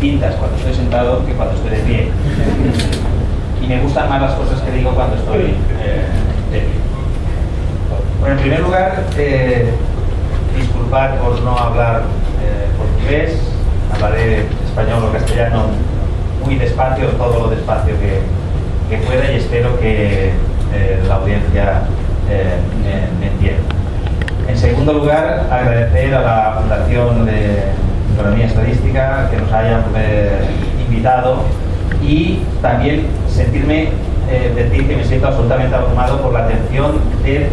distintas cuando estoy sentado que cuando estoy de pie. Y me gustan más las cosas que digo cuando estoy de pie. Bueno, en primer lugar, disculpad por no hablar portugués, hablaré español o castellano muy despacio, todo lo despacio que pueda, y espero que la audiencia me entienda. En segundo lugar, agradecer a la Fundación de Economía Estadística que nos hayan invitado, y también decir que me siento absolutamente abrumado por la atención de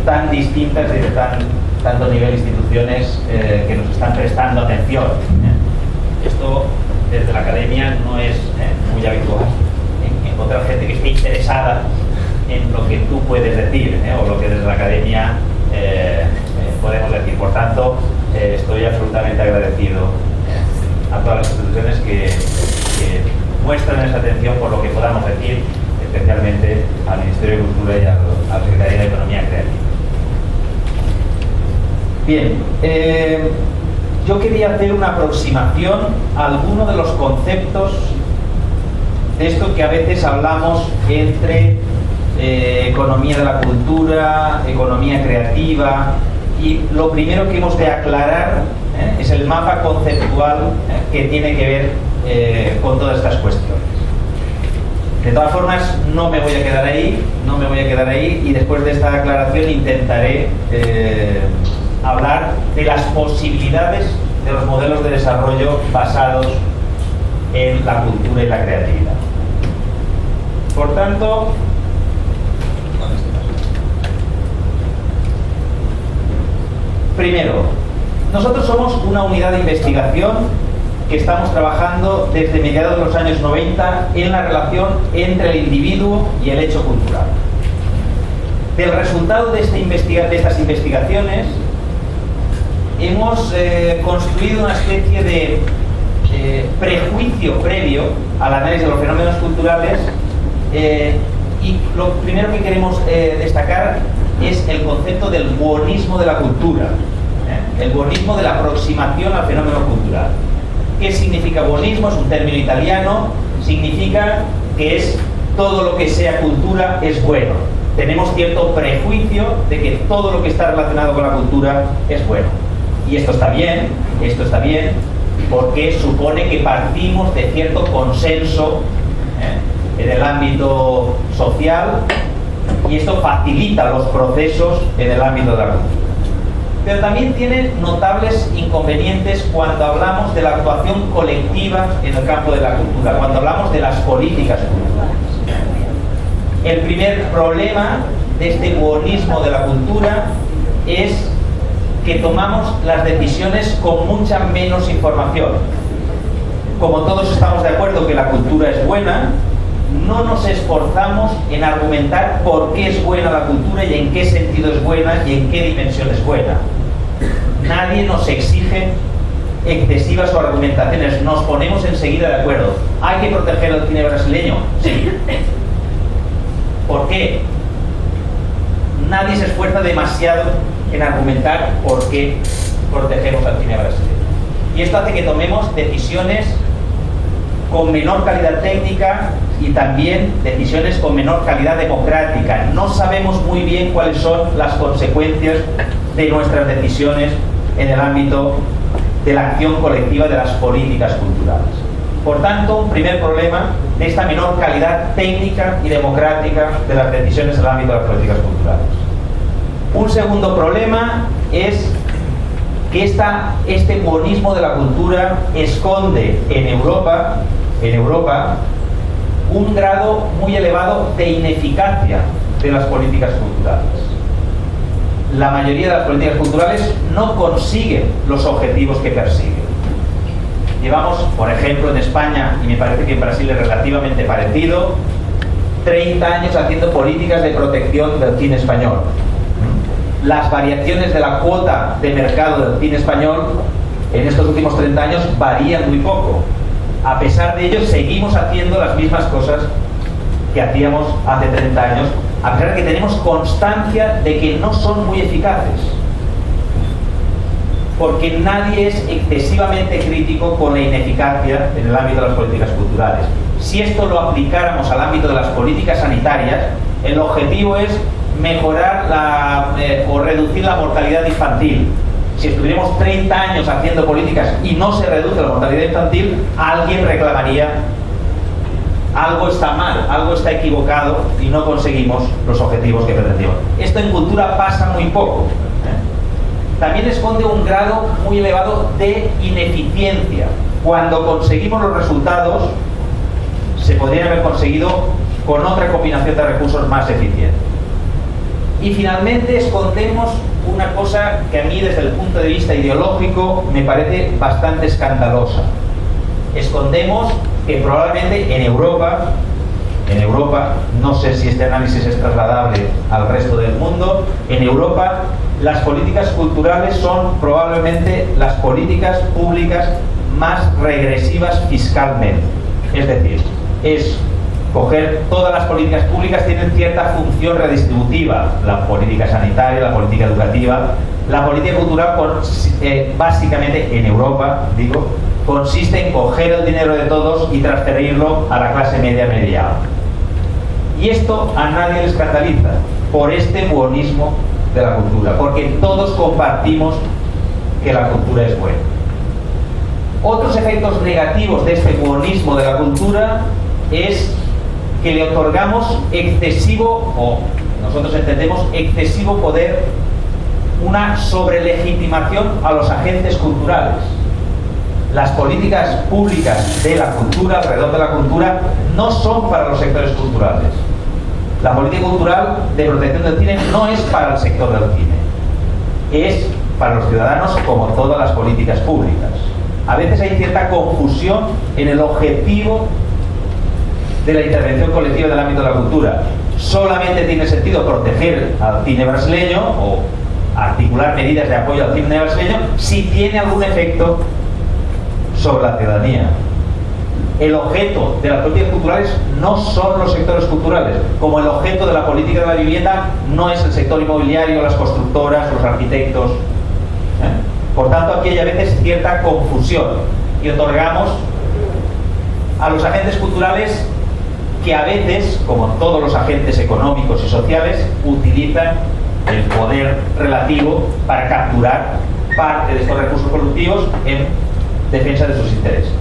tan distintas y de tanto nivel de instituciones que nos están prestando atención. Esto desde la academia no es muy habitual, encontrar gente que esté interesada en lo que tú puedes decir, o lo que desde la academia podemos decir. Por tanto, estoy absolutamente agradecido a todas las instituciones que muestran esa atención por lo que podamos decir, especialmente al Ministerio de Cultura y a la Secretaría de Economía Creativa. Bien, yo quería hacer una aproximación a algunos de los conceptos de esto que a veces hablamos entre economía de la cultura, economía creativa, y lo primero que hemos de aclarar es el mapa conceptual que tiene que ver con todas estas cuestiones. De todas formas, no me voy a quedar ahí, y después de esta aclaración intentaré hablar de las posibilidades de los modelos de desarrollo basados en la cultura y la creatividad. Por tanto, primero, nosotros somos una unidad de investigación que estamos trabajando desde mediados de los años 90 en la relación entre el individuo y el hecho cultural. Del resultado de estas investigaciones hemos construido una especie de prejuicio previo al análisis de los fenómenos culturales, y lo primero que queremos destacar es el concepto del buonismo de la cultura, el buonismo de la aproximación al fenómeno cultural. ¿Qué significa buonismo? Es un término italiano, significa que es todo lo que sea cultura es bueno. Tenemos cierto prejuicio de que todo lo que está relacionado con la cultura es bueno. Y esto está bien, porque supone que partimos de cierto consenso en el ámbito social, y esto facilita los procesos en el ámbito de la cultura. Pero también tiene notables inconvenientes cuando hablamos de la actuación colectiva en el campo de la cultura, cuando hablamos de las políticas culturales. El primer problema de este buonismo de la cultura es que tomamos las decisiones con mucha menos información. Como todos estamos de acuerdo que la cultura es buena, no nos esforzamos en argumentar por qué es buena la cultura y en qué sentido es buena y en qué dimensión es buena. Nadie nos exige excesivas o argumentaciones, nos ponemos enseguida de acuerdo. ¿Hay que proteger el cine brasileño? Sí. ¿Por qué? Nadie se esfuerza demasiado en argumentar por qué protegemos al cine brasileño. Y esto hace que tomemos decisiones con menor calidad técnica y también decisiones con menor calidad democrática. No sabemos muy bien cuáles son las consecuencias de nuestras decisiones en el ámbito de la acción colectiva de las políticas culturales. Por tanto, un primer problema de esta menor calidad técnica y democrática de las decisiones en el ámbito de las políticas culturales. Un segundo problema es que este buonismo de la cultura esconde en Europa un grado muy elevado de ineficacia de las políticas culturales. La mayoría de las políticas culturales no consiguen los objetivos que persiguen. Llevamos, por ejemplo, en España, y me parece que en Brasil es relativamente parecido, 30 años haciendo políticas de protección del cine español. Las variaciones de la cuota de mercado del cine español en estos últimos 30 años varían muy poco. A pesar de ello, seguimos haciendo las mismas cosas que hacíamos hace 30 años, a pesar de que tenemos constancia de que no son muy eficaces. porque nadie es excesivamente crítico con la ineficacia en el ámbito de las políticas culturales. Si esto lo aplicáramos al ámbito de las políticas sanitarias, el objetivo es mejorar o reducir la mortalidad infantil. Si estuviéramos 30 años haciendo políticas y no se reduce la mortalidad infantil, alguien reclamaría: algo está mal, algo está equivocado y no conseguimos los objetivos que pretendíamos. Esto en cultura pasa muy poco. También esconde un grado muy elevado de ineficiencia. Cuando conseguimos los resultados, se podrían haber conseguido con otra combinación de recursos más eficiente. Y finalmente escondemos una cosa que a mí desde el punto de vista ideológico me parece bastante escandalosa. Escondemos que probablemente en Europa, no sé si este análisis es trasladable al resto del mundo, en Europa las políticas culturales son probablemente las políticas públicas más regresivas fiscalmente. Es decir, es coger todas las políticas públicas tienen cierta función redistributiva, la política sanitaria, la política educativa, la política cultural básicamente en Europa, digo, consiste en coger el dinero de todos y transferirlo a la clase media alta. Y esto a nadie le escandaliza por este buonismo de la cultura, porque todos compartimos que la cultura es buena. Otros efectos negativos de este buonismo de la cultura es que le otorgamos excesivo, o nosotros entendemos excesivo poder, una sobrelegitimación a los agentes culturales. Las políticas públicas de la cultura, alrededor de la cultura, no son para los sectores culturales. La política cultural de protección del cine no es para el sector del cine, es para los ciudadanos como todas las políticas públicas. A veces hay cierta confusión en el objetivo de la intervención colectiva del ámbito de la cultura. Solamente tiene sentido proteger al cine brasileño o articular medidas de apoyo al cine brasileño si tiene algún efecto sobre la ciudadanía. El objeto de las políticas culturales no son los sectores culturales, como el objeto de la política de la vivienda no es el sector inmobiliario, las constructoras, los arquitectos. Por tanto, aquí hay a veces cierta confusión y otorgamos a los agentes culturales que a veces, como todos los agentes económicos y sociales, utilizan el poder relativo para capturar parte de estos recursos productivos en defensa de sus intereses.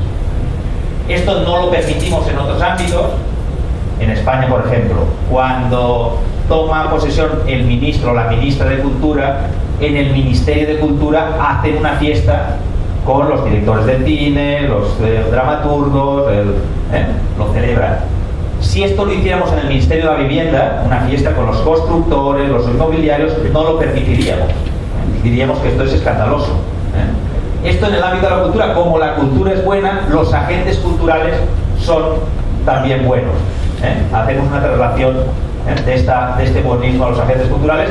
Esto no lo permitimos en otros ámbitos. En España, por ejemplo, cuando toma posesión el ministro o la ministra de Cultura, en el Ministerio de Cultura hacen una fiesta con los directores del cine, los dramaturgos, lo celebran. Si esto lo hiciéramos en el Ministerio de la Vivienda, una fiesta con los constructores, los inmobiliarios, no lo permitiríamos. Diríamos que esto es escandaloso. Esto en el ámbito de la cultura, como la cultura es buena, los agentes culturales son también buenos. Hacemos una relación de este buenismo a los agentes culturales,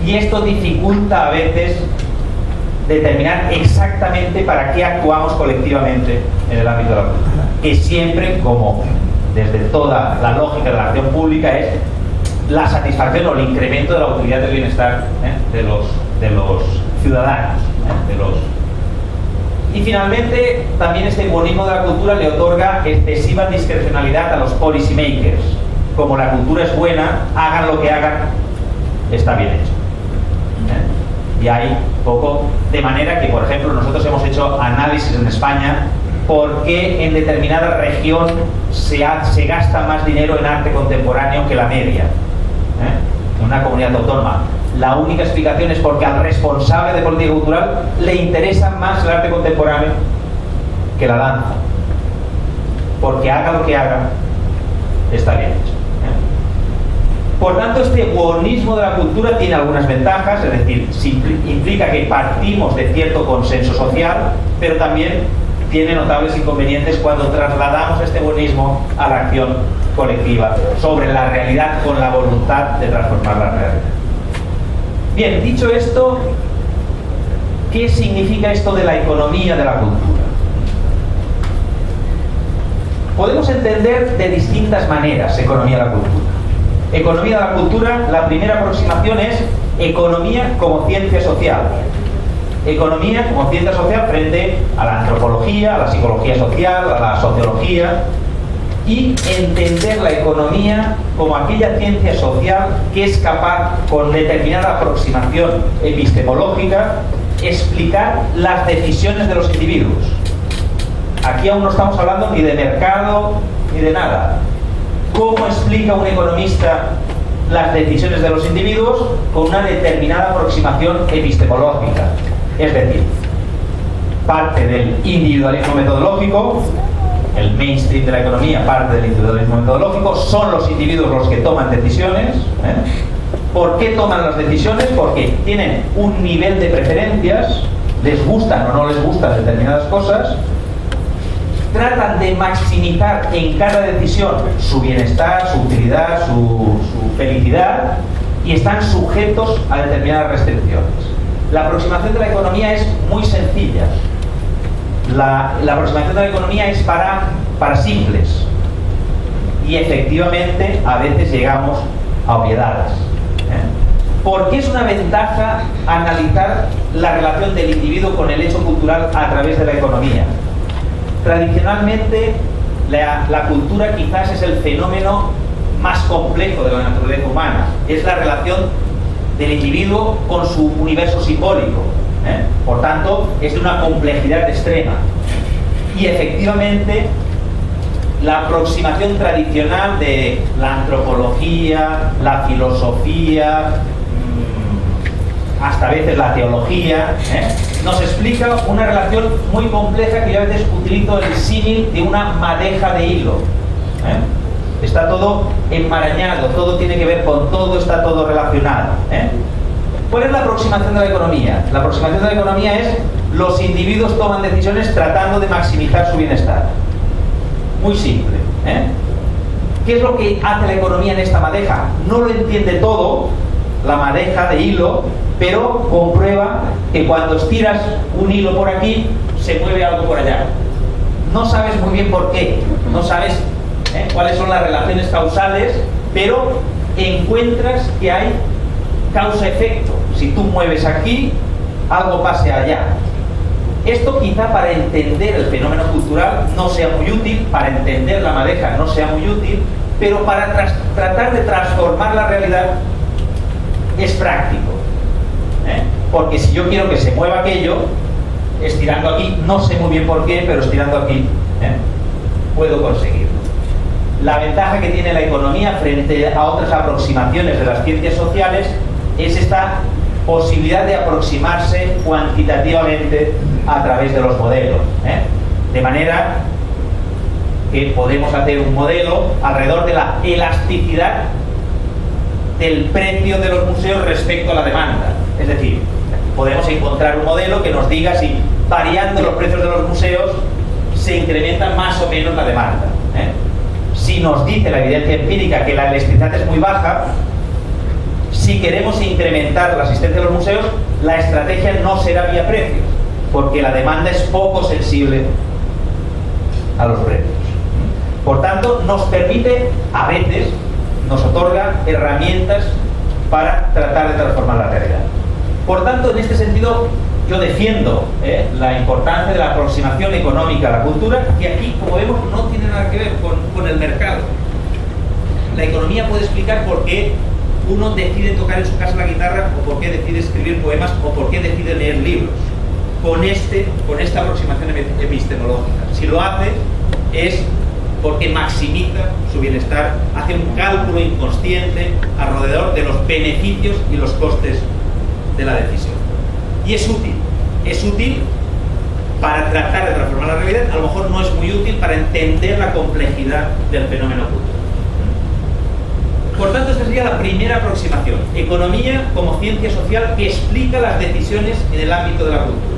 y esto dificulta a veces determinar exactamente para qué actuamos colectivamente en el ámbito de la cultura, que siempre, como desde toda la lógica de la acción pública, es la satisfacción o el incremento de la utilidad del bienestar de los ciudadanos, Y finalmente, también este buenismo de la cultura le otorga excesiva discrecionalidad a los policy makers. Como la cultura es buena, hagan lo que hagan, está bien hecho. Y hay poco, de manera que, por ejemplo, nosotros hemos hecho análisis en España por qué en determinada región se gasta más dinero en arte contemporáneo que la media, en una comunidad autónoma. La única explicación es porque al responsable de política cultural le interesa más el arte contemporáneo que la danza. Porque haga lo que haga, está bien hecho. Por tanto, este buonismo de la cultura tiene algunas ventajas, es decir, implica que partimos de cierto consenso social, pero también tiene notables inconvenientes cuando trasladamos este buonismo a la acción colectiva sobre la realidad con la voluntad de transformar la realidad. Bien, dicho esto, ¿qué significa esto de la economía de la cultura? Podemos entender de distintas maneras economía de la cultura. Economía de la cultura, la primera aproximación es economía como ciencia social. Economía como ciencia social frente a la antropología, a la psicología social, a la sociología, y entender la economía como aquella ciencia social que es capaz, con determinada aproximación epistemológica, explicar las decisiones de los individuos. Aquí aún no estamos hablando ni de mercado ni de nada. ¿Cómo explica un economista las decisiones de los individuos? Con una determinada aproximación epistemológica. Es decir, parte del individualismo metodológico, el mainstream de la economía parte del individualismo metodológico, son los individuos los que toman decisiones. ¿Por qué toman las decisiones? Porque tienen un nivel de preferencias, les gustan o no les gustan determinadas cosas, tratan de maximizar en cada decisión su bienestar, su utilidad, su felicidad, y están sujetos a determinadas restricciones. La aproximación de la economía es muy sencilla. La aproximación de la economía es para simples, y efectivamente a veces llegamos a obviedades. ¿Por qué es una ventaja analizar la relación del individuo con el hecho cultural a través de la economía? Tradicionalmente la cultura quizás es el fenómeno más complejo de la naturaleza humana. Es la relación del individuo con su universo simbólico. Por tanto, es de una complejidad extrema. Y efectivamente, la aproximación tradicional de la antropología, la filosofía, hasta a veces la teología, nos explica una relación muy compleja que yo a veces utilizo el símil de una madeja de hilo. Está todo enmarañado, todo tiene que ver con todo, está todo relacionado. ¿Cuál es la aproximación de la economía? La aproximación de la economía es: los individuos toman decisiones tratando de maximizar su bienestar. Muy simple. ¿Qué es lo que hace la economía en esta madeja? No lo entiende todo, la madeja de hilo, pero comprueba que cuando estiras un hilo por aquí, se mueve algo por allá. No sabes muy bien por qué, no sabes cuáles son las relaciones causales, pero encuentras que hay causa-efecto. Si tú mueves aquí, algo pase allá. Esto quizá para entender el fenómeno cultural no sea muy útil, para entender la madeja no sea muy útil, pero para tratar de transformar la realidad es práctico. Porque si yo quiero que se mueva aquello, estirando aquí, no sé muy bien por qué, pero estirando aquí, puedo conseguirlo. La ventaja que tiene la economía frente a otras aproximaciones de las ciencias sociales es esta posibilidad de aproximarse cuantitativamente a través de los modelos. De manera que podemos hacer un modelo alrededor de la elasticidad del precio de los museos respecto a la demanda. Es decir, podemos encontrar un modelo que nos diga si variando los precios de los museos se incrementa más o menos la demanda. Si nos dice la evidencia empírica que la elasticidad es muy baja, si queremos incrementar la asistencia a los museos, la estrategia no será vía precios, porque la demanda es poco sensible a los precios. Por tanto, nos permite, a veces, nos otorga herramientas para tratar de transformar la realidad. Por tanto, en este sentido, yo defiendo la importancia de la aproximación económica a la cultura, que aquí, como vemos, no tiene nada que ver con el mercado. La economía puede explicar por qué uno decide tocar en su casa la guitarra, o por qué decide escribir poemas, o por qué decide leer libros, con esta aproximación epistemológica. Si lo hace, es porque maximiza su bienestar, hace un cálculo inconsciente alrededor de los beneficios y los costes de la decisión. Y es útil para tratar de transformar la realidad. A lo mejor no es muy útil para entender la complejidad del fenómeno cultural. Por tanto, esta sería la primera aproximación: economía como ciencia social que explica las decisiones en el ámbito de la cultura.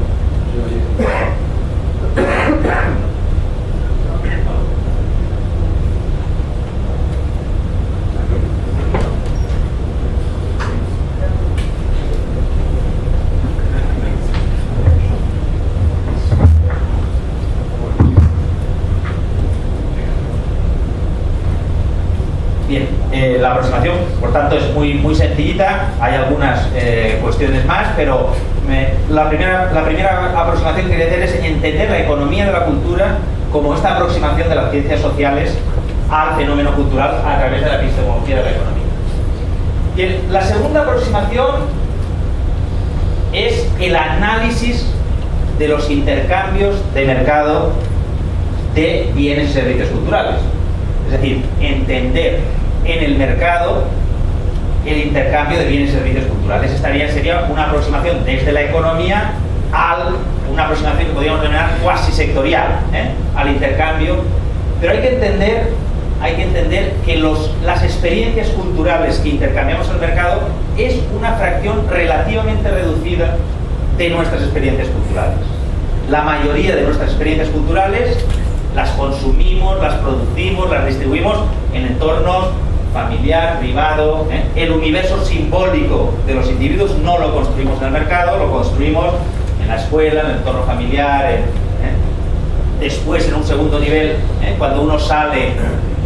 Bien. La aproximación, por tanto, es muy sencillita. Hay algunas cuestiones más, pero la primera aproximación que quería hacer es entender la economía de la cultura como esta aproximación de las ciencias sociales al fenómeno cultural a través de la epistemología de la economía. Bien, la segunda aproximación es el análisis de los intercambios de mercado de bienes y servicios culturales. Es decir, entender en el mercado el intercambio de bienes y servicios culturales. Sería una aproximación desde la economía a una aproximación que podríamos denominar cuasi sectorial, al intercambio. Pero hay que entender que las experiencias culturales que intercambiamos en el mercado es una fracción relativamente reducida de nuestras experiencias culturales. La mayoría de nuestras experiencias culturales las consumimos, las producimos, las distribuimos en entornos familiar, privado. El universo simbólico de los individuos no lo construimos en el mercado, lo construimos en la escuela, en el entorno familiar, después en un segundo nivel, cuando uno sale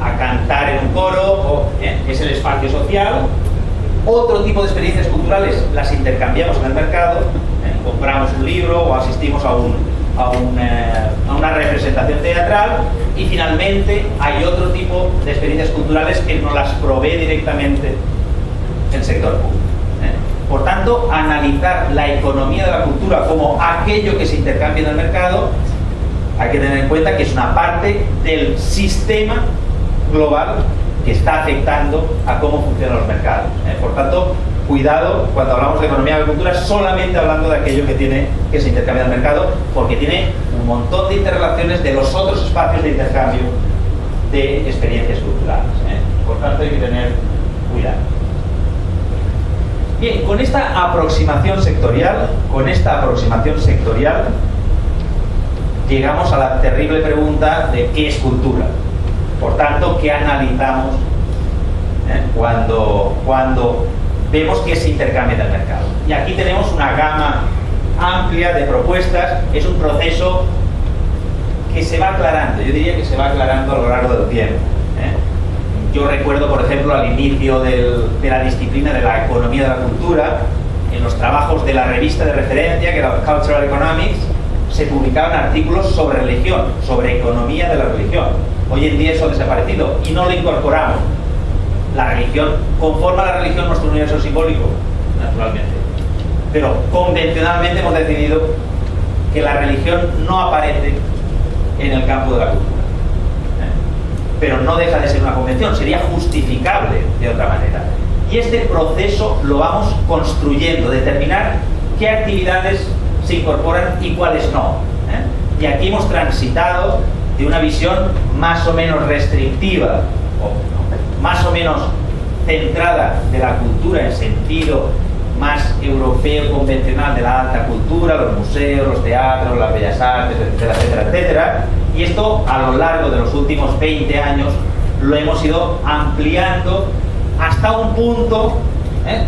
a cantar en un coro, es el espacio social. Otro tipo de experiencias culturales las intercambiamos en el mercado, compramos un libro o asistimos a una representación teatral, y finalmente hay otro tipo de experiencias culturales que nos las provee directamente el sector público. Por tanto, analizar la economía de la cultura como aquello que se intercambia en el mercado, hay que tener en cuenta que es una parte del sistema global que está afectando a cómo funcionan los mercados. Por tanto, cuidado cuando hablamos de economía de la cultura solamente hablando de aquello que se intercambia en el mercado, porque tiene un montón de interrelaciones de los otros espacios de intercambio de experiencias culturales. Por tanto, hay que tener cuidado. Bien, con esta aproximación sectorial, llegamos a la terrible pregunta de qué es cultura. Por tanto, ¿qué analizamos cuando vemos que se intercambia en el mercado? Y aquí tenemos una gama amplia de propuestas. Es un proceso que se va aclarando, yo diría que se va aclarando a lo largo del tiempo. Yo recuerdo, por ejemplo, al inicio de la disciplina de la economía de la cultura, en los trabajos de la revista de referencia, que era Cultural Economics, se publicaban artículos sobre religión, sobre economía de la religión. Hoy en día eso ha desaparecido y no lo incorporamos. La religión, conforma la religión nuestro universo simbólico, naturalmente. Pero convencionalmente hemos decidido que la religión no aparece en el campo de la cultura. Pero no deja de ser una convención, sería justificable de otra manera. Y este proceso lo vamos construyendo, determinar qué actividades se incorporan y cuáles no. Y aquí hemos transitado de una visión más o menos restrictiva, o más o menos centrada de la cultura en sentido más europeo convencional de la alta cultura, los museos, los teatros, las bellas artes, etcétera, etcétera, etcétera. Y esto a lo largo de los últimos 20 años lo hemos ido ampliando hasta un punto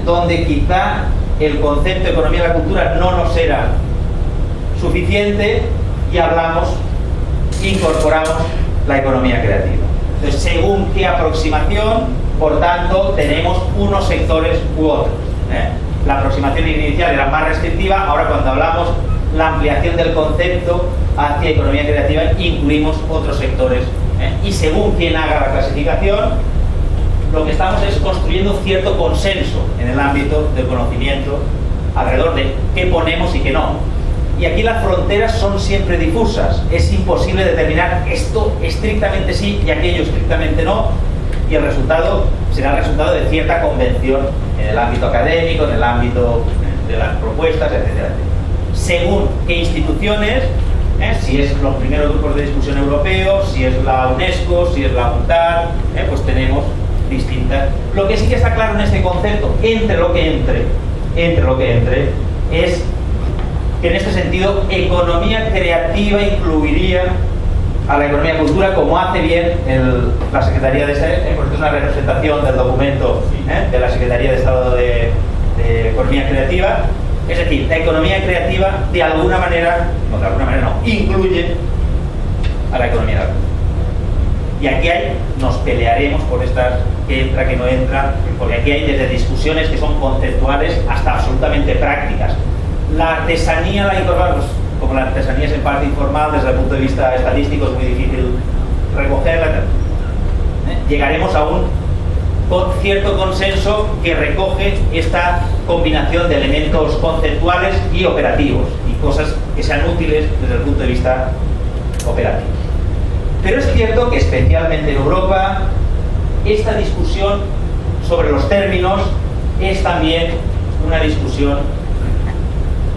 donde quizá el concepto de economía de la cultura no nos era suficiente y incorporamos la economía creativa. Entonces, según qué aproximación, por tanto, tenemos unos sectores u otros. La aproximación inicial era más restrictiva, ahora cuando hablamos la ampliación del concepto hacia economía creativa incluimos otros sectores, y según quien haga la clasificación, lo que estamos es construyendo cierto consenso en el ámbito del conocimiento alrededor de qué ponemos y qué no. Y aquí las fronteras son siempre difusas, es imposible determinar esto estrictamente sí y aquello estrictamente no, y el resultado será el resultado de cierta convención en el ámbito académico, en el ámbito de las propuestas, etcétera. Según qué instituciones, si es los primeros grupos de discusión europeos, si es la UNESCO, si es la UNTAD, pues tenemos distintas. Lo que sí que está claro en este concepto, entre lo que entre, es que en este sentido economía creativa incluiría a la economía cultura, como hace bien la Secretaría de Estado, porque es una representación del documento de la Secretaría de Estado de Economía Creativa. Es decir, la economía creativa de alguna manera no, incluye a la economía de la cultura. Y aquí nos pelearemos por estas, que entra, que no entra, porque aquí hay desde discusiones que son conceptuales hasta absolutamente prácticas. La artesanía la incorporamos, como la artesanía es en parte informal, desde el punto de vista estadístico es muy difícil recogerla. Llegaremos a un cierto consenso que recoge esta combinación de elementos conceptuales y operativos, y cosas que sean útiles desde el punto de vista operativo. Pero es cierto que especialmente en Europa esta discusión sobre los términos es también una discusión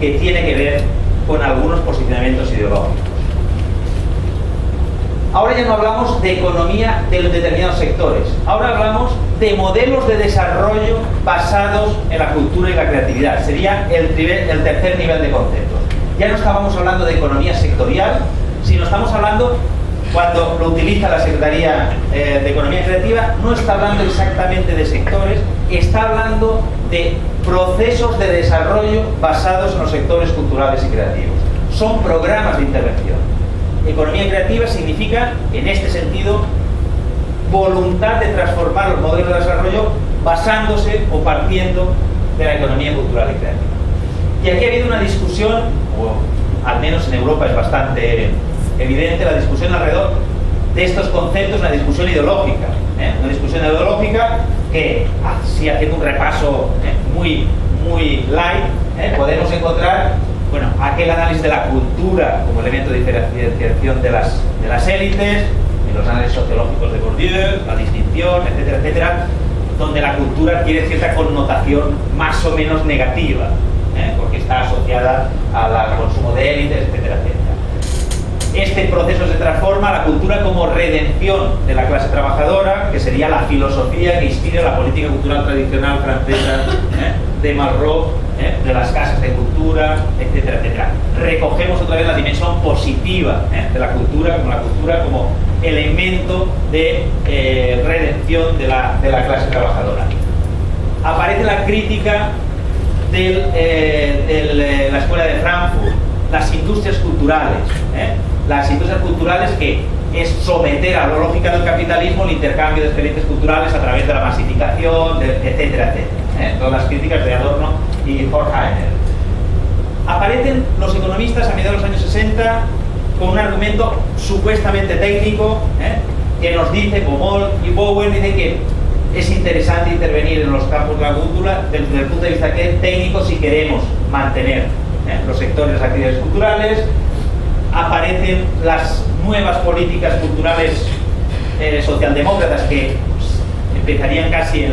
que tiene que ver con algunos posicionamientos ideológicos. Ahora ya no hablamos de economía de determinados sectores, ahora hablamos de modelos de desarrollo basados en la cultura y la creatividad. Sería el tercer nivel de conceptos. Ya no estábamos hablando de economía sectorial, sino estamos hablando, cuando lo utiliza la Secretaría de Economía Creativa, no está hablando exactamente de sectores, está hablando de procesos de desarrollo basados en los sectores culturales y creativos. Son programas de intervención. Economía creativa significa, en este sentido, voluntad de transformar los modelos de desarrollo basándose o partiendo de la economía cultural y creativa. Y aquí ha habido una discusión, o al menos en Europa es bastante evidente, la discusión alrededor de estos conceptos, una discusión ideológica. Una discusión ideológica que, si haciendo un repaso muy light, podemos encontrar, bueno, aquel análisis de la cultura como elemento de diferenciación de las élites, en los análisis sociológicos de Bourdieu, la distinción, etcétera, etcétera, donde la cultura tiene cierta connotación más o menos negativa, porque está asociada al consumo de élites, etcétera, etcétera. Este proceso se transforma a la cultura como redención de la clase trabajadora, que sería la filosofía que inspira la política cultural tradicional francesa de Malraux, de las casas de cultura, etcétera, etcétera. Recogemos otra vez la dimensión positiva de la cultura como elemento de redención de la clase trabajadora. Aparece la crítica de la Escuela de Frankfurt, las industrias culturales. Las industrias culturales, que es someter a la lógica del capitalismo el intercambio de experiencias culturales a través de la masificación, etcétera, etcétera. Todas las críticas de Adorno y Horkheimer. Aparecen los economistas a mediados de los años 60 con un argumento supuestamente técnico, que nos dice, Baumol y Bowen dicen que es interesante intervenir en los campos de la cultura desde el punto de vista técnico si queremos mantener los sectores de las actividades culturales. Aparecen las nuevas políticas culturales socialdemócratas que empezarían casi en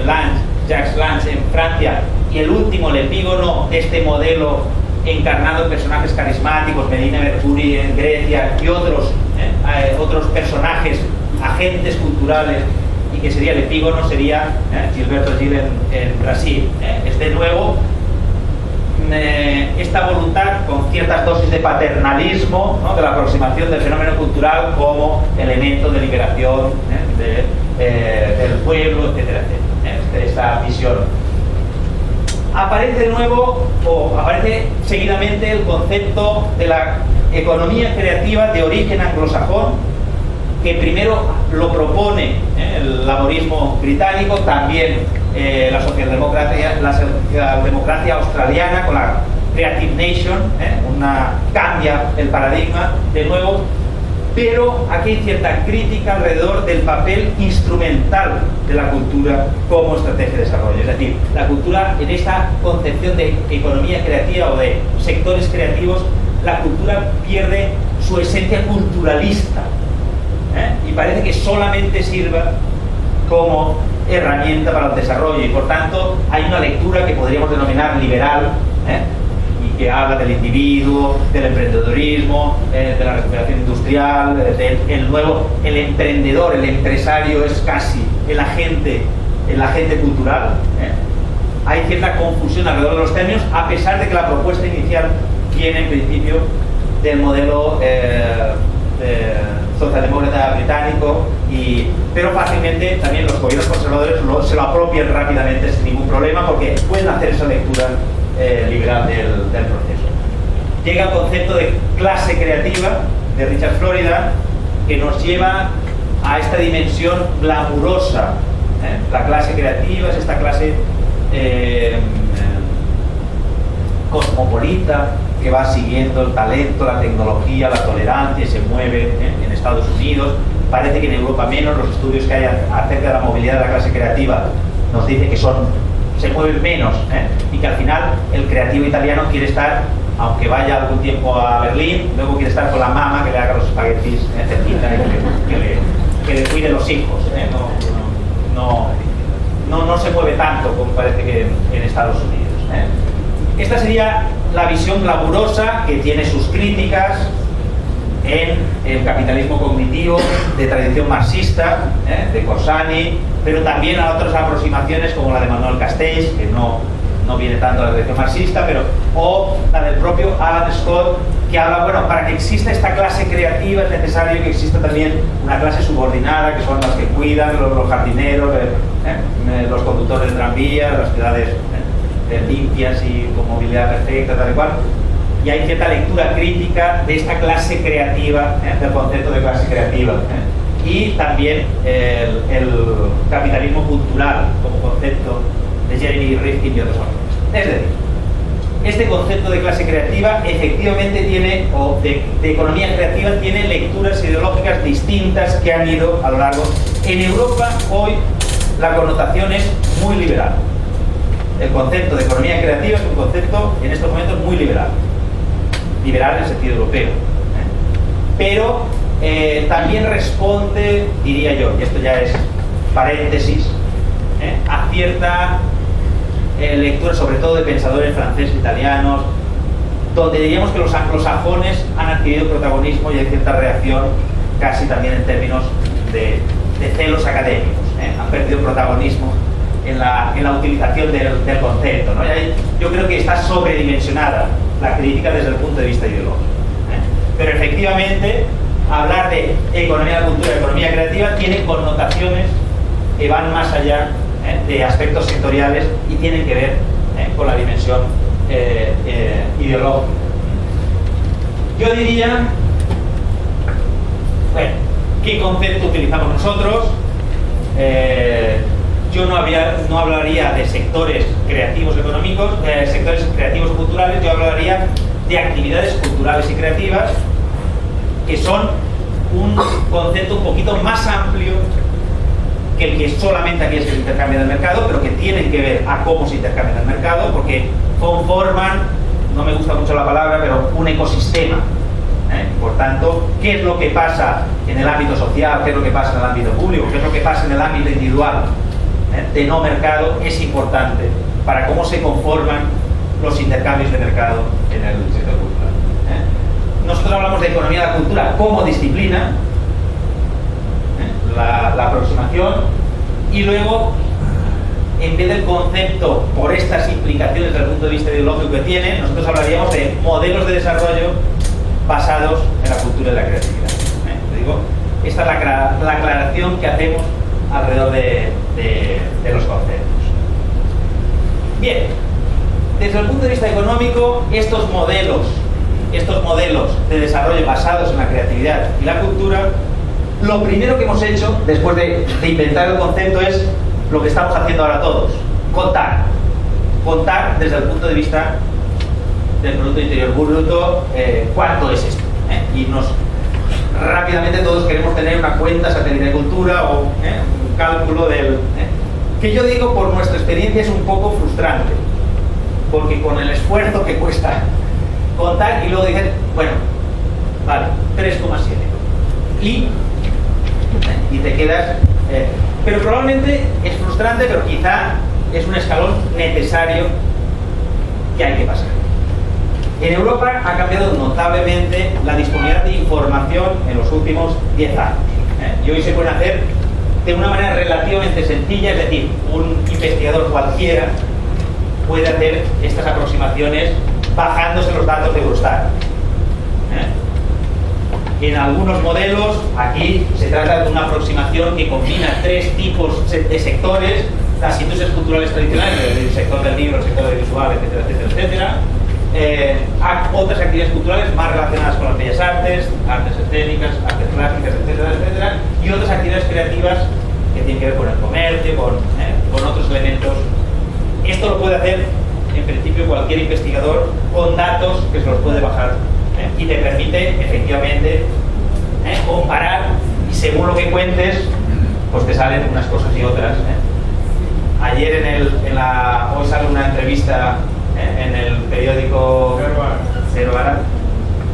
Jacques Lange en Francia, y el último, el epígono de este modelo encarnado en personajes carismáticos, Medina Mercuri en Grecia y otros personajes, agentes culturales, y que sería el epígono, sería Gilberto Gil en Brasil. Es de nuevo esta voluntad con ciertas dosis de paternalismo, de la aproximación del fenómeno cultural como elemento de liberación del pueblo, etcétera, etcétera. Esta visión. Aparece de nuevo, o aparece seguidamente, el concepto de la economía creativa de origen anglosajón, que primero lo propone el laborismo británico, también la socialdemocracia australiana con la Creative Nation, cambia el paradigma de nuevo, pero aquí hay cierta crítica alrededor del papel instrumental de la cultura como estrategia de desarrollo. Es decir, la cultura, en esta concepción de economía creativa o de sectores creativos, la cultura pierde su esencia culturalista, y parece que solamente sirva como herramienta para el desarrollo, y por tanto hay una lectura que podríamos denominar liberal, y que habla del individuo, del emprendedorismo, de la recuperación industrial, el emprendedor, el empresario es casi el agente cultural. Hay cierta confusión alrededor de los términos, a pesar de que la propuesta inicial viene en principio del modelo socialdemócrata británico, pero fácilmente también los gobiernos conservadores se lo apropian rápidamente sin ningún problema, porque pueden hacer esa lectura liberal del proceso. Llega el concepto de clase creativa de Richard Florida, que nos lleva a esta dimensión glamurosa. La clase creativa es esta clase cosmopolita que va siguiendo el talento, la tecnología, la tolerancia y se mueve en Estados Unidos. Parece que en Europa menos. Los estudios que hay acerca de la movilidad de la clase creativa nos dicen que se mueven menos, y que al final el creativo italiano quiere estar, aunque vaya algún tiempo a Berlín, luego quiere estar con la mamá que le haga los espaguetis cerquita y que le cuide los hijos. No se mueve tanto como parece que en Estados Unidos. Esta sería la visión glamurosa que tiene sus críticas en el capitalismo cognitivo de tradición marxista, de Corsani, pero también a otras aproximaciones como la de Manuel Castells, que no viene tanto de la tradición marxista, o la del propio Alan Scott, que habla, bueno, para que exista esta clase creativa es necesario que exista también una clase subordinada, que son las que cuidan, los jardineros, los conductores de tranvía, las ciudades limpias y con movilidad perfecta, tal y cual. Y hay cierta lectura crítica de esta clase creativa, del concepto de clase creativa. Y también el capitalismo cultural como concepto de Jeremy Rifkin y otros autores. Es decir, este concepto de clase creativa efectivamente tiene, o de economía creativa, tiene lecturas ideológicas distintas que han ido a lo largo. En Europa hoy la connotación es muy liberal. El concepto de economía creativa es un concepto en estos momentos muy liberal. Liberal en el sentido europeo. Pero también responde, diría yo, y esto ya es paréntesis, a cierta lectura, sobre todo de pensadores franceses, italianos, donde diríamos que los anglosajones han adquirido protagonismo y hay cierta reacción, casi también en términos de celos académicos. Han perdido protagonismo en la utilización del concepto, ¿no? Yo creo que está sobredimensionada la crítica desde el punto de vista ideológico. Pero efectivamente, hablar de economía de la cultura, economía creativa, tiene connotaciones que van más allá de aspectos sectoriales y tienen que ver con la dimensión ideológica. Yo diría, bueno, ¿qué concepto utilizamos nosotros? Yo no hablaría de sectores creativos económicos, sectores creativos o culturales. Yo hablaría de actividades culturales y creativas, que son un concepto un poquito más amplio que el que solamente aquí es el intercambio del mercado, pero que tienen que ver a cómo se intercambia el mercado, porque conforman, no me gusta mucho la palabra, pero un ecosistema. Por tanto, ¿qué es lo que pasa en el ámbito social? ¿Qué es lo que pasa en el ámbito público? ¿Qué es lo que pasa en el ámbito individual de no mercado? Es importante para cómo se conforman los intercambios de mercado en el sector cultural. Nosotros hablamos de economía de la cultura como disciplina, la aproximación, y luego, en vez del concepto, por estas implicaciones desde el punto de vista ideológico que tiene, nosotros hablaríamos de modelos de desarrollo basados en la cultura y la creatividad. Te digo, esta es la aclaración que hacemos alrededor de los conceptos. Bien, desde el punto de vista económico, estos modelos de desarrollo basados en la creatividad y la cultura, lo primero que hemos hecho después de inventar el concepto es lo que estamos haciendo ahora todos: contar desde el punto de vista del Producto Interior Bruto cuánto es esto. Y rápidamente todos queremos tener una cuenta satélite de cultura o un cálculo que yo digo, por nuestra experiencia, es un poco frustrante, porque con el esfuerzo que cuesta contar y luego dices, bueno, vale, 3,7 y te quedas, pero probablemente es frustrante, pero quizá es un escalón necesario que hay que pasar. En Europa ha cambiado notablemente la disponibilidad de información en los últimos 10 años. Y hoy se puede hacer de una manera relativamente sencilla, es decir, un investigador cualquiera puede hacer estas aproximaciones bajándose los datos de Eurostat. En algunos modelos, aquí se trata de una aproximación que combina 3 tipos de sectores: las industrias culturales tradicionales, el sector del libro, el sector del visual, etcétera, etcétera, etcétera, otras actividades culturales más relacionadas con las bellas artes, artes escénicas, artes plásticas, etcétera, etcétera, y otras actividades creativas que tienen que ver con el comercio, con otros elementos. Esto lo puede hacer, en principio, cualquier investigador con datos que se los puede bajar, y te permite, efectivamente, comparar, y según lo que cuentes, pues te salen unas cosas y otras. Ayer hoy sale una entrevista en el periódico Cero Hora,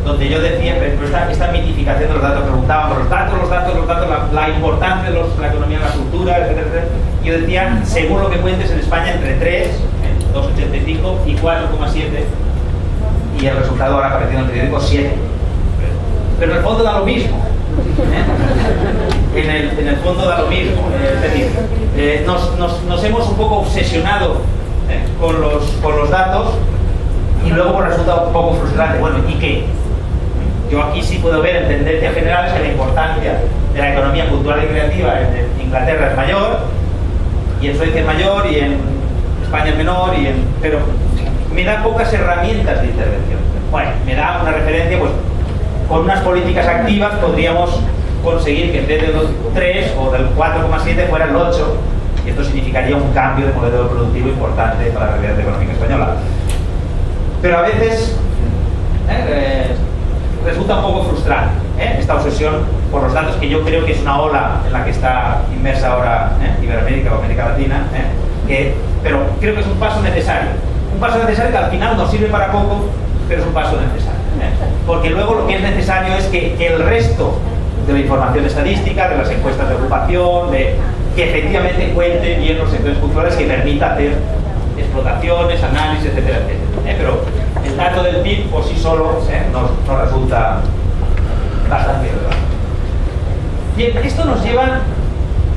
donde yo decía, pero esta mitificación de los datos, preguntábamos los datos, la importancia de la economía en la cultura, etcétera, etcétera. Yo decía, según lo que cuentes, en España entre 3, 2,85 y 4,7, y el resultado ahora aparecido en el periódico 7. Pero en el fondo da lo mismo. En el fondo da lo mismo. Es decir, nos hemos un poco obsesionado con los datos, y luego pues, resulta un poco frustrante. Bueno, ¿y qué? Yo aquí sí puedo ver en tendencias generales que la importancia de la economía cultural y creativa en Inglaterra es mayor, y en Suecia es mayor, y en España es menor, pero me da pocas herramientas de intervención. Bueno, me da una referencia, pues con unas políticas activas podríamos conseguir que en vez de los 3 o del 4,7 fuera el 8, y esto significaría un cambio de modelo productivo importante para la realidad económica española. Pero a veces resulta un poco frustrante esta obsesión por los datos, que yo creo que es una ola en la que está inmersa ahora Iberoamérica o América Latina, pero creo que es un paso necesario. Un paso necesario que al final nos sirve para poco, pero es un paso necesario. Porque luego lo que es necesario es que el resto de la información estadística, de las encuestas de ocupación, que efectivamente cuente bien los sectores culturales, que permita hacer explotaciones, análisis, etcétera, etcétera. Pero el dato del PIB por sí solo nos resulta bastante relevante. Bien, esto nos lleva,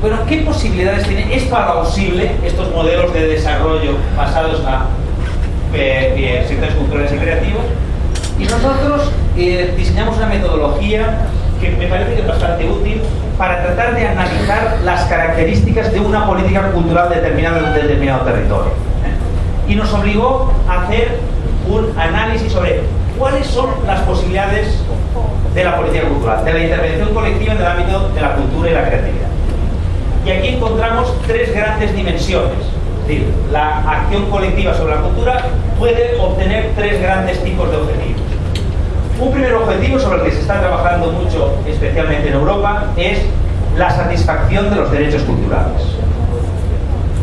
bueno, ¿qué posibilidades tiene? ¿Es plausible estos modelos de desarrollo basados en sectores culturales y creativos? Y nosotros diseñamos una metodología que me parece que es bastante útil para tratar de analizar las características de una política cultural determinada en un determinado territorio. Y nos obligó a hacer un análisis sobre cuáles son las posibilidades de la política cultural, de la intervención colectiva en el ámbito de la cultura y la creatividad. Y aquí encontramos 3 grandes dimensiones. Es decir, la acción colectiva sobre la cultura puede obtener 3 grandes tipos de objetivos. Un primer objetivo sobre el que se está trabajando mucho, especialmente en Europa, es la satisfacción de los derechos culturales.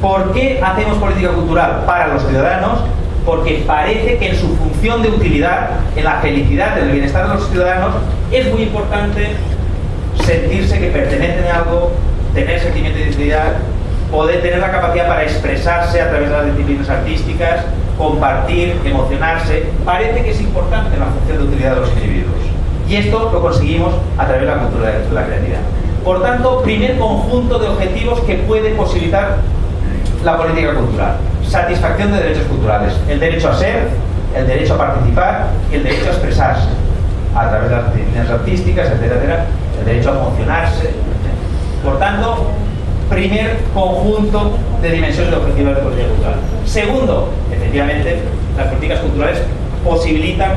¿Por qué hacemos política cultural para los ciudadanos? Porque parece que en su función de utilidad, en la felicidad, en el bienestar de los ciudadanos, es muy importante sentirse que pertenecen a algo, tener sentimiento de identidad, poder tener la capacidad para expresarse a través de las disciplinas artísticas, compartir, emocionarse. Parece que es importante en la función de utilidad de los individuos. Y esto lo conseguimos a través de la cultura de la creatividad. Por tanto, primer conjunto de objetivos que puede posibilitar la política cultural. Satisfacción de derechos culturales. El derecho a ser, el derecho a participar y el derecho a expresarse a través de las disciplinas artísticas, etcétera, etcétera. El derecho a emocionarse. Por tanto, primer conjunto de dimensiones de objetivos de política cultural. Segundo, efectivamente, las políticas culturales posibilitan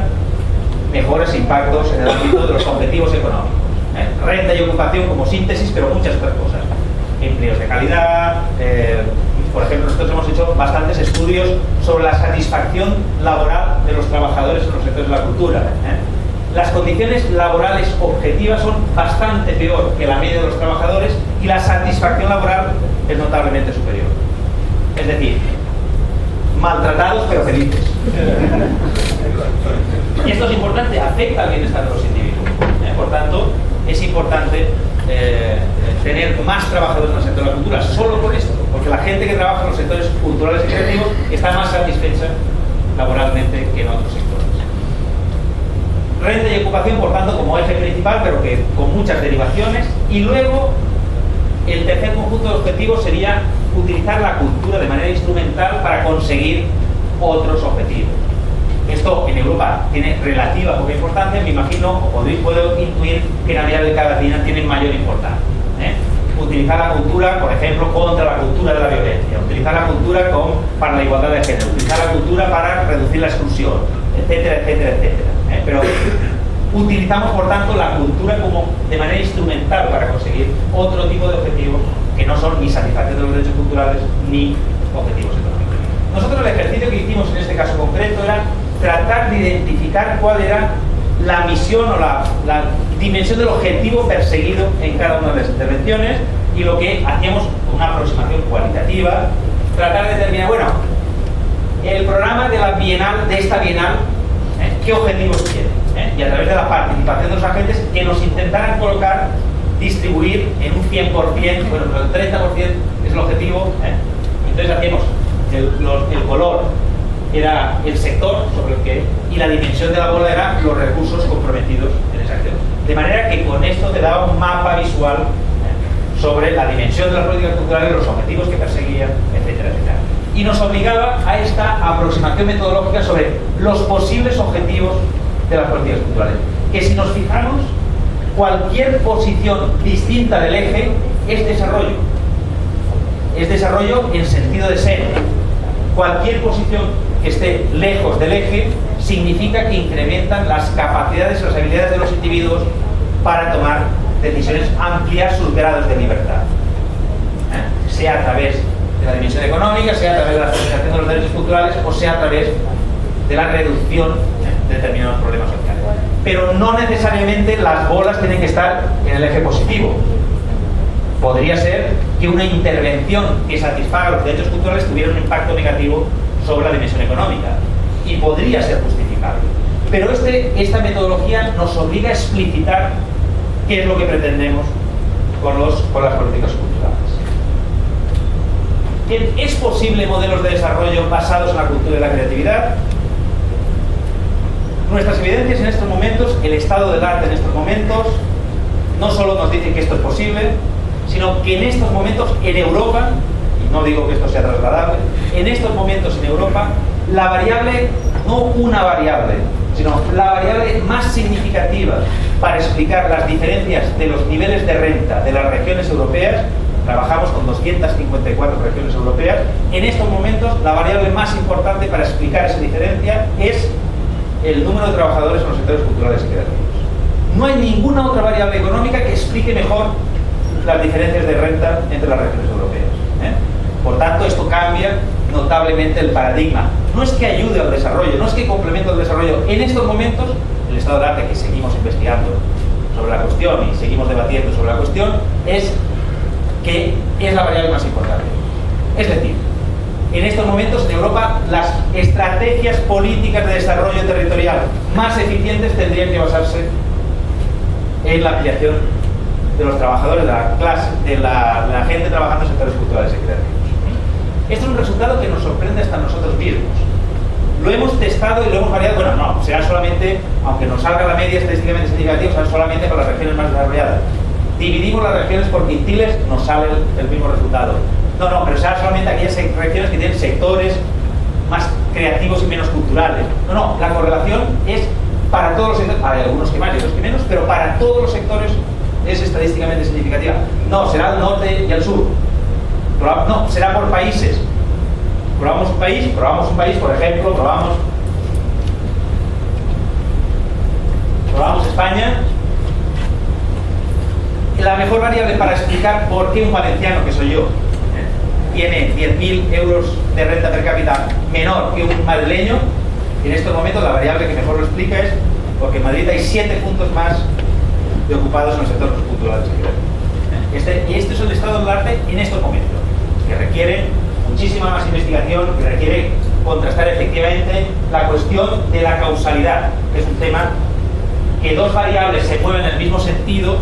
mejores impactos en el ámbito de los objetivos económicos. Renta y ocupación como síntesis, pero muchas otras cosas. Empleos de calidad, por ejemplo, nosotros hemos hecho bastantes estudios sobre la satisfacción laboral de los trabajadores en los sectores de la cultura. Las condiciones laborales objetivas son bastante peor que la media de los trabajadores y la satisfacción laboral es notablemente superior. Es decir, maltratados pero felices. Y esto es importante, afecta al bienestar de los individuos. Por tanto, es importante tener más trabajadores en el sector de la cultura, solo por esto, porque la gente que trabaja en los sectores culturales y creativos está más satisfecha laboralmente que en otros sectores. Renta y ocupación, por tanto, como eje principal, pero que con muchas derivaciones. Y luego, el tercer conjunto de objetivos sería utilizar la cultura de manera instrumental para conseguir otros objetivos. Esto en Europa tiene relativa poca importancia, me imagino, o puedo intuir que en América Latina tiene mayor importancia. Utilizar la cultura, por ejemplo, contra la cultura de la violencia, utilizar la cultura para la igualdad de género, utilizar la cultura para reducir la exclusión, etcétera, etcétera, etcétera. Pero utilizamos, por tanto, la cultura como de manera instrumental para conseguir otro tipo de objetivos que no son ni satisfacción de los derechos culturales ni objetivos económicos. Nosotros el ejercicio que hicimos en este caso concreto era tratar de identificar cuál era la misión o la dimensión del objetivo perseguido en cada una de las intervenciones, y lo que hacíamos una aproximación cualitativa, tratar de determinar, bueno, el programa de la Bienal, de esta Bienal, ¿qué objetivos tiene? Y a través de la participación de los agentes que nos intentaran colocar, distribuir en un 100%, bueno, pero el 30% es el objetivo. Entonces hacíamos el color era el sector sobre el que, y la dimensión de la bola era los recursos comprometidos en esa acción. De manera que con esto te daba un mapa visual sobre la dimensión de las políticas culturales, los objetivos que perseguían, etcétera, etcétera. Y nos obligaba a esta aproximación metodológica sobre los posibles objetivos de las políticas culturales. Que si nos fijamos, cualquier posición distinta del eje es desarrollo. Es desarrollo en sentido de ser. Cualquier posición que esté lejos del eje significa que incrementan las capacidades y las habilidades de los individuos para tomar decisiones, ampliar sus grados de libertad. Sea a través de la dimensión económica, sea a través de la protección de los derechos culturales, o sea a través de la reducción de determinados problemas sociales. Pero no necesariamente las bolas tienen que estar en el eje positivo. Podría ser que una intervención que satisfaga los derechos culturales tuviera un impacto negativo sobre la dimensión económica, y podría ser justificable. Pero esta metodología nos obliga a explicitar qué es lo que pretendemos con las políticas culturales. ¿Es posible modelos de desarrollo basados en la cultura y la creatividad? Nuestras evidencias en estos momentos, el estado del arte en estos momentos, no solo nos dicen que esto es posible, sino que en estos momentos en Europa, y no digo que esto sea trasladable, en estos momentos en Europa, la variable, no una variable, sino la variable más significativa para explicar las diferencias de los niveles de renta de las regiones europeas, trabajamos con 254 regiones europeas, en estos momentos la variable más importante para explicar esa diferencia es el número de trabajadores en los sectores culturales y creativos. No hay ninguna otra variable económica que explique mejor las diferencias de renta entre las regiones europeas. Por tanto, esto cambia notablemente el paradigma. No es que ayude al desarrollo, no es que complemente el desarrollo. En estos momentos, el estado del arte, que seguimos investigando sobre la cuestión y seguimos debatiendo sobre la cuestión, es que es la variable más importante. Es decir, en estos momentos en Europa las estrategias políticas de desarrollo territorial más eficientes tendrían que basarse en la ampliación de los trabajadores, de la clase, de la gente trabajando en sectores culturales y creativos. Esto es un resultado que nos sorprende hasta nosotros mismos. Lo hemos testado y lo hemos variado. Bueno, no, será solamente, aunque nos salga la media estadísticamente significativa, será solamente para las regiones más desarrolladas. Dividimos las regiones por quintiles, nos sale el mismo resultado. No, pero será solamente aquellas regiones que tienen sectores más creativos y menos culturales. No, la correlación es para todos los sectores, hay algunos que más y otros que menos, pero para todos los sectores es estadísticamente significativa. No, será al norte y al sur. No, será por países. Probamos un país, por ejemplo, probamos España. La mejor variable para explicar por qué un valenciano, que soy yo, tiene 10.000 euros de renta per cápita menor que un madrileño, en estos momentos la variable que mejor lo explica es porque en Madrid hay 7 puntos más de ocupados en el sector cultural. Este es el estado del arte en estos momentos, que requiere muchísima más investigación, que requiere contrastar efectivamente la cuestión de la causalidad, que es un tema que dos variables se mueven en el mismo sentido,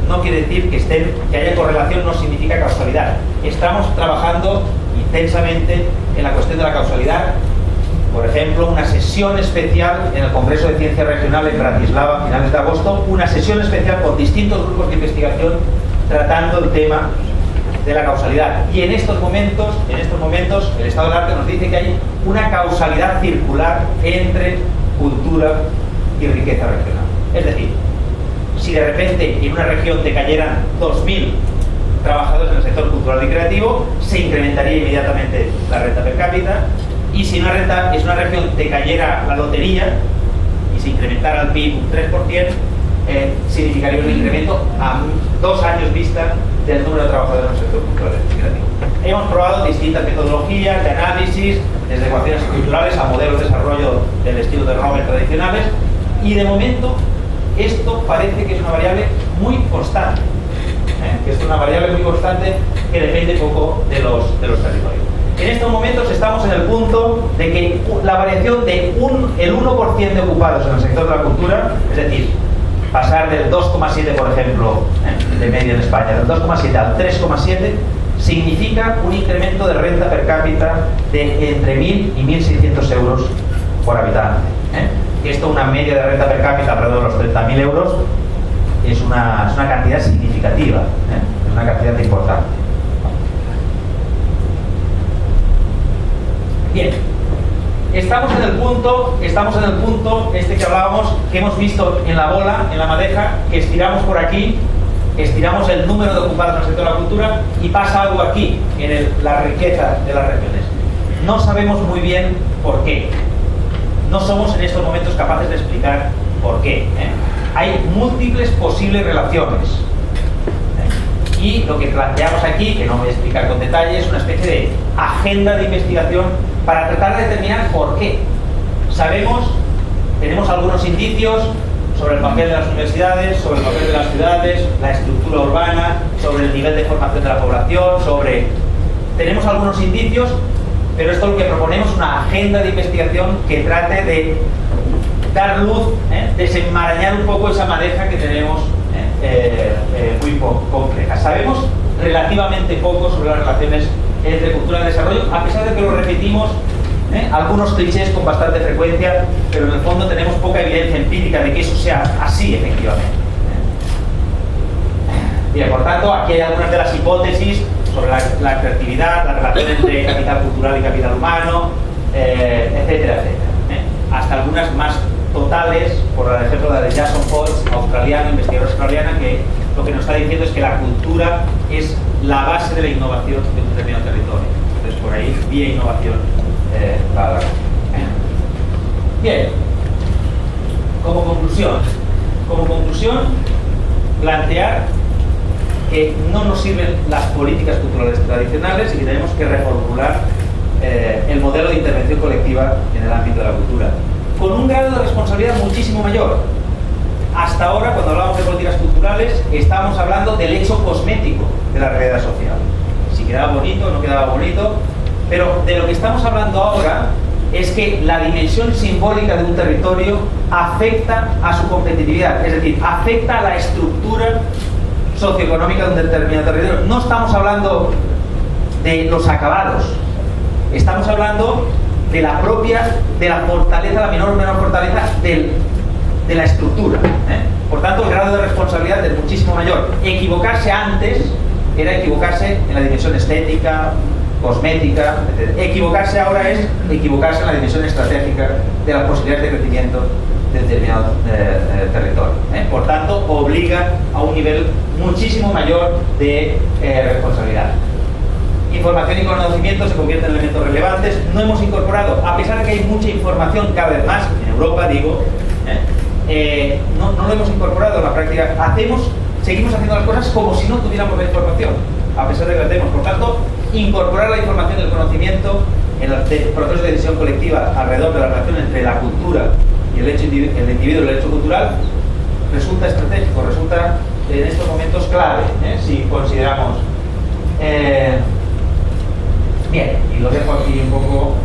no quiere decir que haya correlación, no significa causalidad. Estamos trabajando intensamente en la cuestión de la causalidad. Por ejemplo, una sesión especial en el Congreso de Ciencia Regional en Bratislava a finales de agosto, una sesión especial con distintos grupos de investigación tratando el tema de la causalidad. Y en estos momentos, el estado del arte nos dice que hay una causalidad circular entre cultura y riqueza regional. Es decir, si de repente en una región te cayeran 2.000 trabajadores en el sector cultural y creativo, se incrementaría inmediatamente la renta per cápita. y si una renta es una región te cayera la lotería y se incrementara el PIB un 3%, significaría un incremento a 2 años vista del número de trabajadores en el sector cultural y recreativo. Hemos probado distintas metodologías de análisis, desde ecuaciones estructurales a modelos de desarrollo del estilo de Romer tradicionales, y de momento esto parece que es una variable muy constante, que es una variable muy constante que depende poco de los territorios. En estos momentos estamos en el punto de que la variación de el 1% de ocupados en el sector de la cultura, es decir, pasar del 2,7, por ejemplo, de media en España, del 2,7 al 3,7, significa un incremento de renta per cápita de entre 1.000 y 1.600 euros por habitante. Esto, una media de renta per cápita alrededor de los 30.000 euros, es una cantidad significativa, es una cantidad importante. Bien, estamos en el punto este que hablábamos, que hemos visto en la bola, en la madeja, que estiramos por aquí, estiramos el número de ocupados en el sector de la cultura y pasa algo aquí, en la riqueza de las regiones. No sabemos muy bien por qué. No somos en estos momentos capaces de explicar por qué. Hay múltiples posibles relaciones. Y lo que planteamos aquí, que no voy a explicar con detalle, es una especie de agenda de investigación para tratar de determinar por qué. Tenemos algunos indicios sobre el papel de las universidades, sobre el papel de las ciudades, la estructura urbana, sobre el nivel de formación de la población, tenemos algunos indicios, pero esto lo que proponemos es una agenda de investigación que trate de dar luz, desenmarañar un poco esa madeja que tenemos muy compleja. Sabemos relativamente poco sobre las relaciones entre cultura y desarrollo, a pesar de que lo repetimos algunos clichés con bastante frecuencia, pero en el fondo tenemos poca evidencia empírica de que eso sea así efectivamente. Bien, por tanto, aquí hay algunas de las hipótesis sobre la creatividad, la relación entre capital cultural y capital humano, etcétera, etcétera. Hasta algunas más totales, por ejemplo la de Jason Holtz, australiano, investigador australiano, que lo que nos está diciendo es que la cultura es la base de la innovación de un determinado territorio. Entonces, por ahí, vía innovación para la Bien, como conclusión, plantear que no nos sirven las políticas culturales tradicionales y que tenemos que reformular el modelo de intervención colectiva en el ámbito de la cultura, con un grado de responsabilidad muchísimo mayor. Hasta ahora, cuando hablamos de políticas culturales, estábamos hablando del hecho cosmético de la realidad social. Si quedaba bonito o no quedaba bonito, pero de lo que estamos hablando ahora es que la dimensión simbólica de un territorio afecta a su competitividad, es decir, afecta a la estructura socioeconómica de un determinado territorio. No estamos hablando de los acabados, estamos hablando de la fortaleza, la menor o menor fortaleza de la estructura. Por tanto, el grado de responsabilidad es muchísimo mayor. Equivocarse antes era equivocarse en la dimensión estética, cosmética, etc. Equivocarse ahora es equivocarse en la dimensión estratégica de las posibilidades de crecimiento de determinado territorio. Por tanto, obliga a un nivel muchísimo mayor de responsabilidad. Información y conocimiento se convierten en elementos relevantes. No hemos incorporado, a pesar de que hay mucha información cada vez más, en Europa digo, no lo hemos incorporado en la práctica. Seguimos haciendo las cosas como si no tuviéramos la información, a pesar de que la tenemos. Por tanto, incorporar la información y el conocimiento en el proceso de decisión colectiva alrededor de la relación entre la cultura y el individuo y el hecho cultural resulta estratégico, resulta en estos momentos clave, si consideramos. Bien, y lo dejo aquí un poco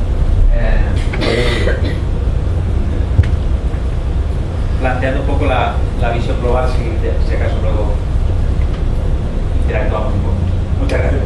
planteando un poco la visión global, si acaso luego interactuamos un poco. Muchas gracias.